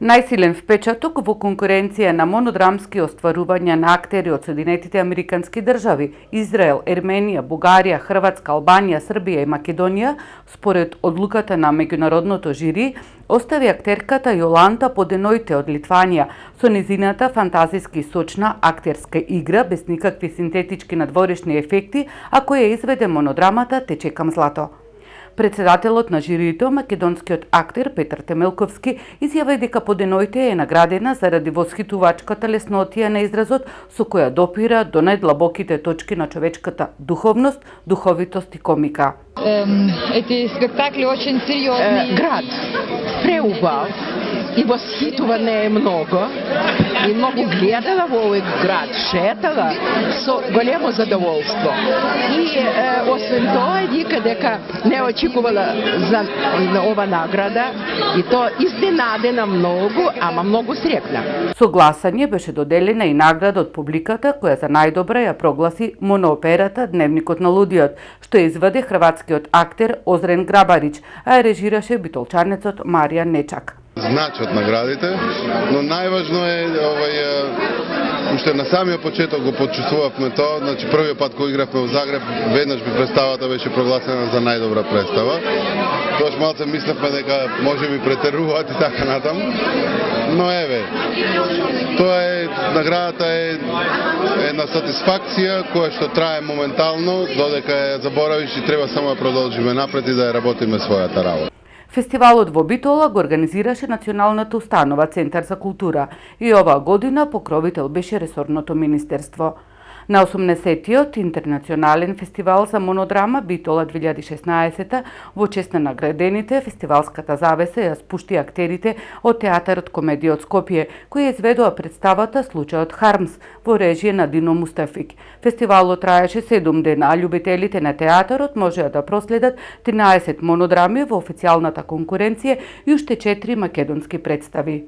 Најсилен впечаток во конкуренција на монодрамски остварувања на актери од Соединетите Американски држави, Израел, Ерменија, Бугарија, Хрватска, Албанија, Србија и Македонија, според одлуката на меѓународното жири, остави актерката Јоланта Поденојте од Литванија со низината фантазиски сочна актерска игра без никакви синтетички надворешни ефекти, а која изведе монодрамата "Те чекам злато". Председателот на жирито, македонскиот актер Петар Темелковски, изјави дека Поденојте е наградена заради восхитувачката леснотија на изразот со која допира до најдлабоките точки на човечката духовност, духовитост и комика. Эти спектакли очень серьезные. Град преубав и восхитуване е много. И много гледала во овој град, шетала со големо задоволство. И освен тоа, дека не очекувала за ова награда и то изненадена многу, ама многу срекна. Со гласање беше доделена и награда од публиката која за најдобра ја прогласи монооперата Дневникот на лудиот, што изваде хрватскиот актер Озрен Грабарич, а ја режираше битолчанецот Маријан Нечак. Значат наградите, но најважно е уште на самиот почеток го почувствувавме тоа, значи првиот пат кога игравме во Загреб, веднаш би представата беше прогласена за најдобра представа. Тоаш малце мислевме дека може би претеруваат и така натам. Но еве, тоа е наградата е една сатисфакција која што трае моментално, додека ја заборавиш и треба само да продолжиме напред и да ја работиме својата работа. Фестивалот во Битола го организираше Националната установа Центар за култура и оваа година покровител беше ресорното министерство. На 80-тиот Интернационален фестивал за монодрама Битола 2016 во чест на наградените, фестивалската завеса ја спушти актерите од театарот Комедија од Скопје, кои изведоа представата Случајот Хармс во режија на Дино Мустафик. Фестивалот траеше 7 дена, а љубителите на театарот можеа да проследат 13 монодрами во официјалната конкуренција и уште 4 македонски представи.